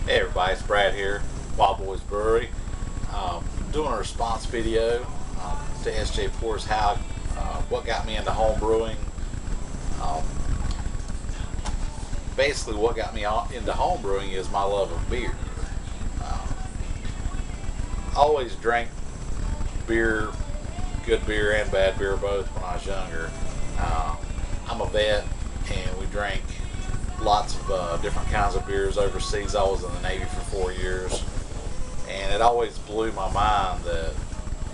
Hey everybody, it's Brad here, Wild Boys Brewery. Doing a response video to SJPorr's what got me into home brewing. Basically, what got me into home brewing is my love of beer. I always drank beer, good beer and bad beer both when I was younger. I'm a vet, and we drank lots of different kinds of beers overseas. I was in the Navy for 4 years, and it always blew my mind that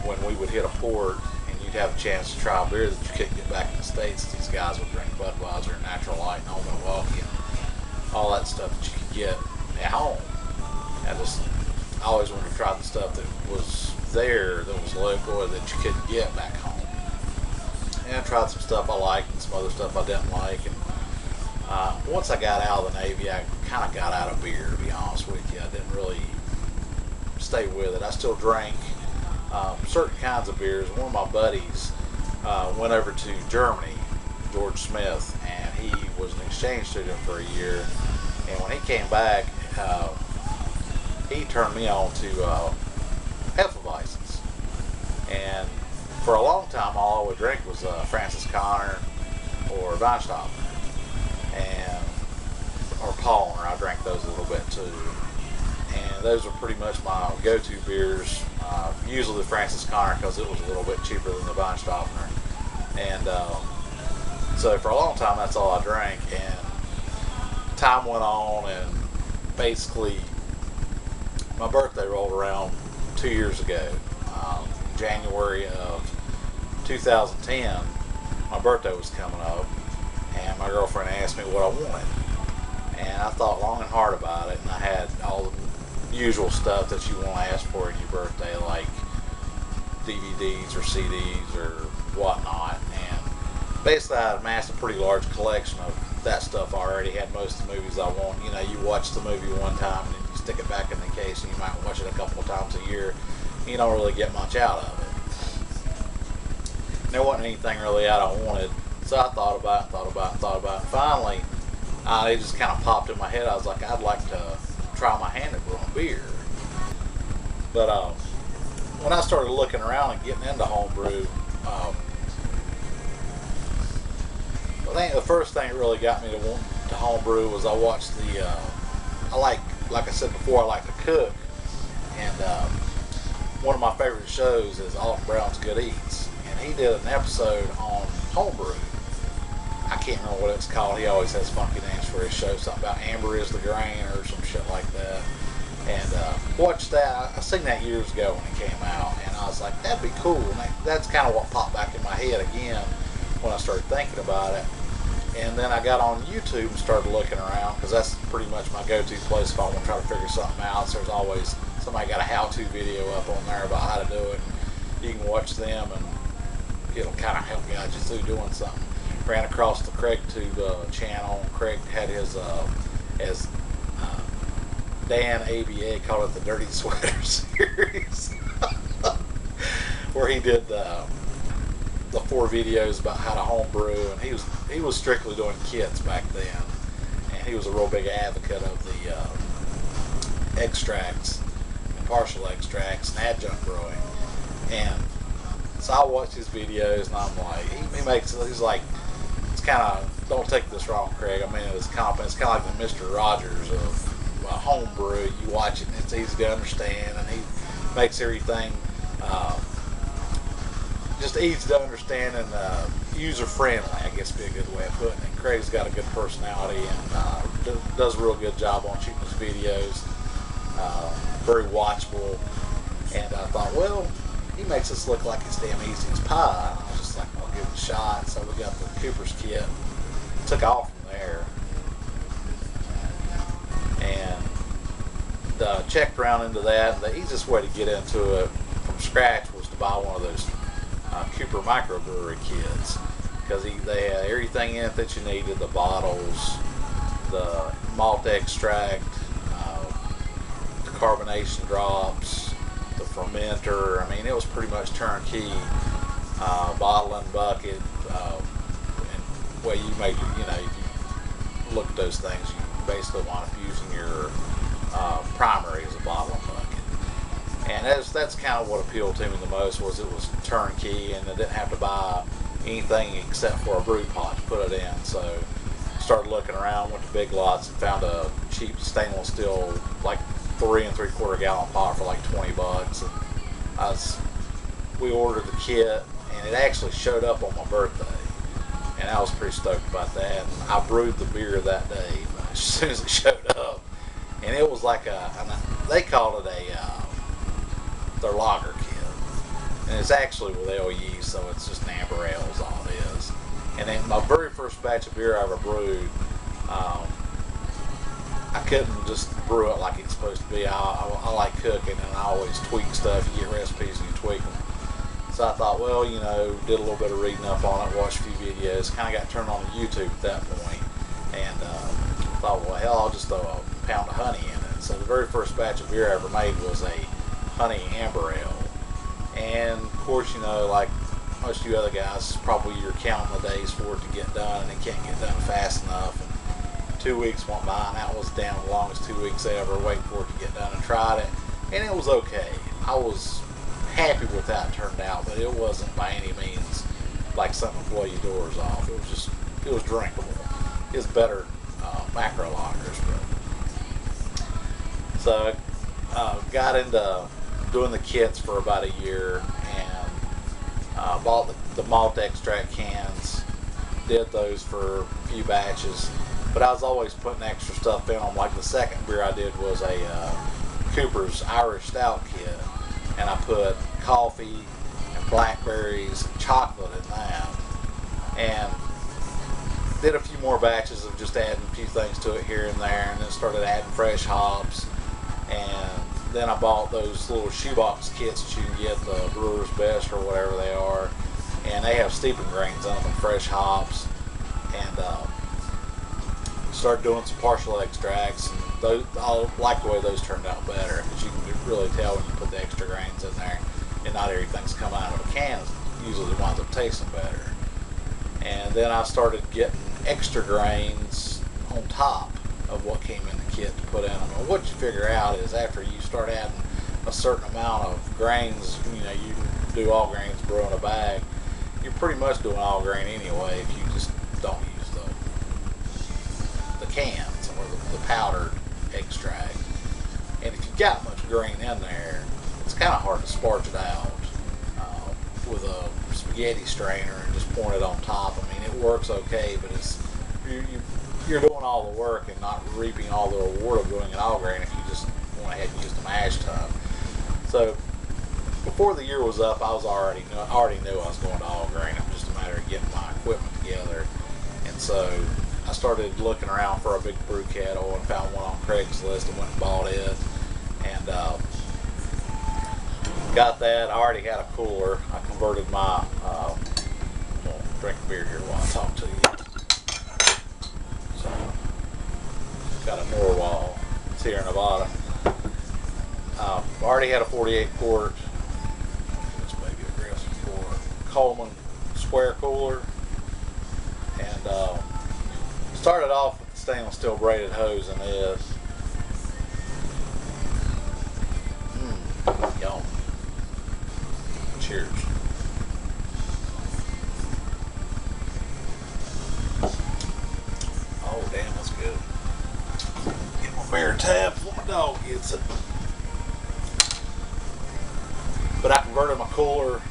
when we would hit a port and you'd have a chance to try a beer that you couldn't get back in the States, these guys would drink Budweiser, Natural Light, and Old Milwaukee, and all that stuff that you could get at home. I always wanted to try the stuff that was there, that was local, or that you couldn't get back home. And I tried some stuff I liked and some other stuff I didn't like. And once I got out of the Navy, I kind of got out of beer, to be honest with you. I didn't really stay with it. I still drank certain kinds of beers. One of my buddies went over to Germany, George Smith, and he was an exchange student for a year. And when he came back, he turned me on to Hefeweizens. And for a long time, all I would drink was Francis Connor or Weinstopper, or Paulaner. I drank those a little bit too, and those were pretty much my go-to beers. Usually the Francis Connor, because it was a little bit cheaper than the Weinstopper, and so for a long time that's all I drank. And time went on, and basically my birthday rolled around 2 years ago. January of 2010, my birthday was coming up, and my girlfriend asked me what I wanted. And I thought long and hard about it, and I had all the usual stuff that you want to ask for in your birthday, like DVDs or CDs or whatnot. And basically I had amassed a pretty large collection of that stuff. I already had most of the movies I want. You know, you watch the movie one time and then you stick it back in the case, and you might watch it a couple of times a year. You don't really get much out of it. And there wasn't anything really out I wanted, so I thought about it. And finally, it just kind of popped in my head. I was like, I'd like to try my hand at brewing beer. But when I started looking around and getting into homebrew, I think the first thing that really got me to want to homebrew was I watched like I said before, I like to cook, and one of my favorite shows is Alton Brown's Good Eats, and he did an episode on homebrew. I can't remember what it's called. He always has funky names for his show. Something about amber is the grain or some shit like that. And watched that. I seen that years ago when it came out, and I was like, that'd be cool. And that's kind of what popped back in my head again when I started thinking about it. And then I got on YouTube and started looking around, because that's pretty much my go-to place if I want to try to figure something out. So there's always somebody got a how-to video up on there about how to do it, and you can watch them, and it'll kind of help guide you through doing something. Ran across the Craigtube channel. Craig had his, as Dan ABA called it, the Dirty Sweater series, where he did the 4 videos about how to homebrew, and he was strictly doing kits back then, and he was a real big advocate of the extracts, and partial extracts, and adjunct brewing. And so I watched his videos, and I'm like, he's like, it's kind of, don't take this wrong, Craig, I mean, it's kind of like the Mr. Rogers of homebrew. You watch it and it's easy to understand, and he makes everything just easy to understand and user-friendly, I guess would be a good way of putting it. Craig's got a good personality, and does a real good job on shooting his videos. Very watchable. And I thought, well, he makes this look like it's damn easy as pie. And I was just like, I'll give it a shot. So we got the Cooper's kit. Took off from there. And checked around into that. The easiest way to get into it from scratch was to buy one of those Cooper microbrewery kits, because they had everything in it that you needed: the bottles, the malt extract, the carbonation drops, the fermenter. I mean, it was pretty much turnkey. Bottling bucket, and well, you make, if you look at those things, you basically wind up using your primary as a bottling bucket. And that's kind of what appealed to me the most, was it was turnkey and I didn't have to buy anything except for a brew pot to put it in. So started looking around, went to Big Lots and found a cheap stainless steel, like 3 3/4 gallon pot for like $20. And we ordered the kit, and it actually showed up on my birthday, and I was pretty stoked about that. And I brewed the beer that day as soon as it showed up, and it was like they called it their lager kit, and it's actually with ale yeast, so it's just an amber ale is all it is. And then my very first batch of beer I ever brewed, I couldn't just brew it like it's supposed to be. I like cooking, and I always tweak stuff. You get recipes and you tweak them. So I thought, well, you know, did a little bit of reading up on it, watched a few videos, kind of got turned on to YouTube at that point, and thought, well, hell, I'll just throw a pound of honey in it. So the very first batch of beer I ever made was a honey amber ale. And of course, you know, like most of you other guys, probably you're counting the days for it to get done, and it can't get done fast enough. And 2 weeks went by, and that was down the longest 2 weeks ever, waiting for it to get done, and tried it, and it was okay. I was happy with how it turned out, but it wasn't by any means like something to blow your doors off. It was drinkable. It's better macro lagers. So got into doing the kits for about a year, and bought the malt extract cans, did those for a few batches, but I was always putting extra stuff in them. Like the second beer I did was a Cooper's Irish Stout kit, and I put coffee and blackberries and chocolate in that, and did a few more batches of just adding a few things to it here and there, and then started adding fresh hops. And then I bought those little shoebox kits that you can get, the Brewer's Best or whatever they are, and they have steeping grains in them and fresh hops, and started doing some partial extracts. And those, I like the way those turned out better, because you can really tell when you put the extra grains in there, and not everything's come out of a can. It usually winds up tasting better. And then I started getting extra grains on top of what came in the kit to put in them. And what you figure out is, after you start adding a certain amount of grains, you know, you can do all grains, brew in a bag. You're pretty much doing all grain anyway if you just don't use the cans or the powdered extract. And if you've got much grain in there, it's kind of hard to sparge it out with a spaghetti strainer and just pouring it on top. I mean, it works okay, but it's you're doing all the work and not reaping all the reward of doing it all grain if you just went ahead and used the mash tub. So before the year was up, I already knew I was going to all grain. It was just a matter of getting my equipment together. And so I started looking around for a big brew kettle and found one on Craigslist and went and bought it. And got that. I already had a cooler. I converted my I'm gonna drink a beer here while I talk to you. So got a Norwal. It's here in Nevada. I already had a 48 quart. This may be aggressive for Coleman square cooler, and started off with the stainless steel braided hose in this. Yum. Cheers. Oh, damn, that's good. Get my beer tab before my dog gets it. But I converted my cooler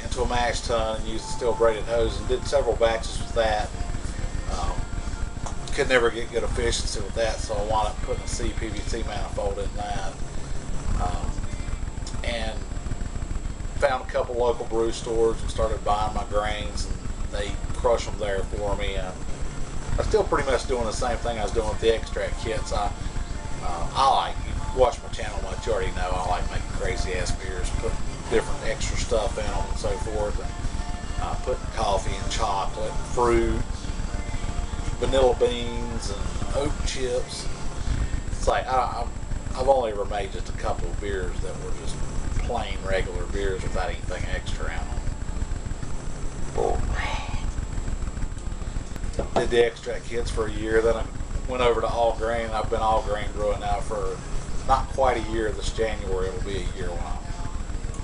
into a mash tun and used the steel braided hose and did several batches with that. Could never get good efficiency with that, so I wound up putting a CPVC manifold in that. And found a couple local brew stores and started buying my grains, and they crush them there for me. And I'm still pretty much doing the same thing I was doing with the extract kits. I like, you watch my channel much, you already know I like making crazy ass beers, put different extra stuff in them and so forth, and putting coffee and chocolate, fruit, vanilla beans, and oat chips. It's like I've only ever made just a couple of beers that were just plain regular beers without anything extra in them. Did the extract kits for a year, then I went over to all grain. I've been all grain brewing now for not quite a year. This January it'll be a year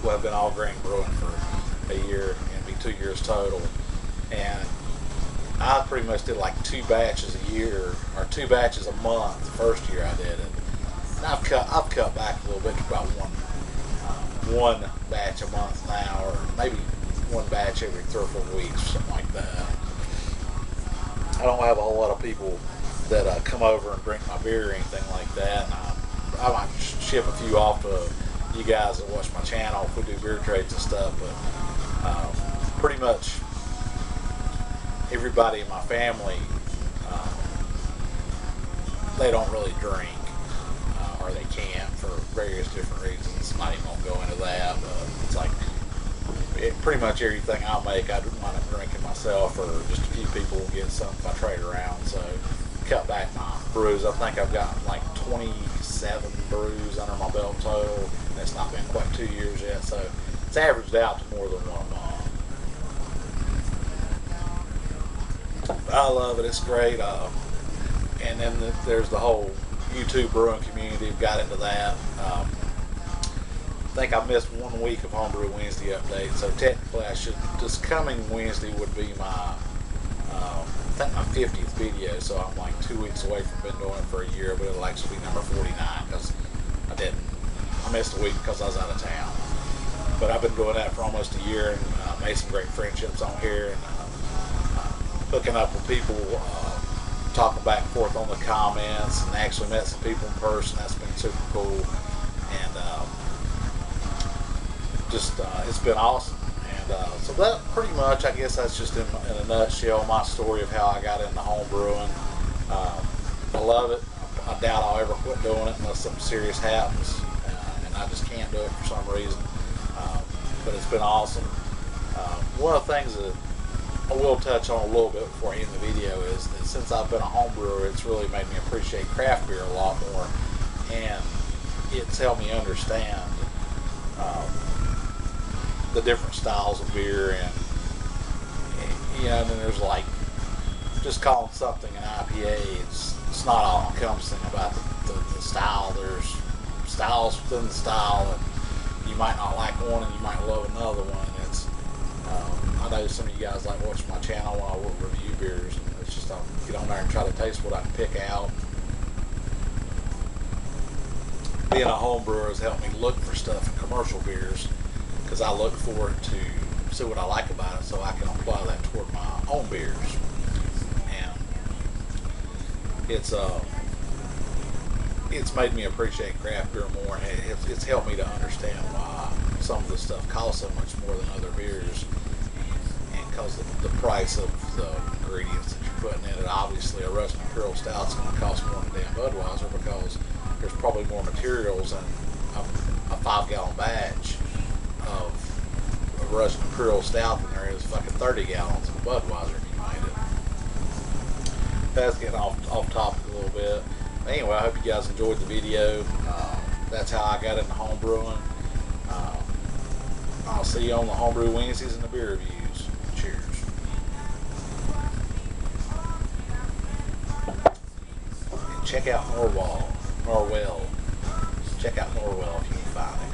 well, I've been all grain brewing for a year, and be 2 years total. And I pretty much did like 2 batches a year, or 2 batches a month. The first year I did it, and I've cut back a little bit to about one batch a month now, or maybe 1 batch every 3 or 4 weeks, something like that. I don't have a whole lot of people that come over and drink my beer or anything like that. And I might ship a few off to you guys that watch my channel if we do beer trades and stuff, but pretty much everybody in my family, they don't really drink, or they can't for various different reasons. I'm not even gonna go into that, but it's like pretty much everything I make, I don't mind drinking myself, or just a few people will get some if I trade around. So cut back my brews. I think I've gotten like 27 brews under my belt total, and it's not been quite 2 years yet, so it's averaged out to more than 1 a month. I love it. It's great. And then there's the whole YouTube brewing community. We've got into that. I think I missed 1 week of Homebrew Wednesday update, so technically I should. This coming Wednesday would be my, I think my 50th video. So I'm like 2 weeks away from been doing it for a year, but it'll actually be number 49 because I missed a week because I was out of town. But I've been doing that for almost a year, and made some great friendships on here, and hooking up with people, talking back and forth on the comments, and actually met some people in person. That's been super cool, and it's been awesome. And so that pretty much, I guess that's just in a nutshell my story of how I got into home brewing. I love it. I doubt I'll ever quit doing it unless something serious happens, and I just can't do it for some reason. But it's been awesome. One of the things that I will touch on a little bit before I end the video is that since I've been a home brewer, it's really made me appreciate craft beer a lot more, and it's helped me understand the different styles of beer, and and then there's like just calling something an IPA. It's not all encompassing about the style. There's styles within the style, and you might not like one and you might love another one. It's I know some of you guys like watching my channel when I will review beers, and it's just I'll get on there and try to taste what I can pick out. Being a home brewer has helped me look for stuff in commercial beers, because I look for it to see what I like about it, so I can apply that toward my own beers. And it's made me appreciate craft beer more, and it's helped me to understand why some of the stuff costs so much more than other beers, and because of the price of the ingredients that you're putting in it. Obviously, a Russian Imperial Stout's going to cost more than damn Budweiser, because there's probably more materials in a 5-gallon batch of a Russian Imperial Stout than there is fucking 30 gallons of Budweiser if you made it. That's getting off topic a little bit. But anyway, I hope you guys enjoyed the video. That's how I got into home brewing. I'll see you on the Homebrew Wednesdays and the beer reviews. Cheers. And check out Norwell. Check out Norwell if you can find it.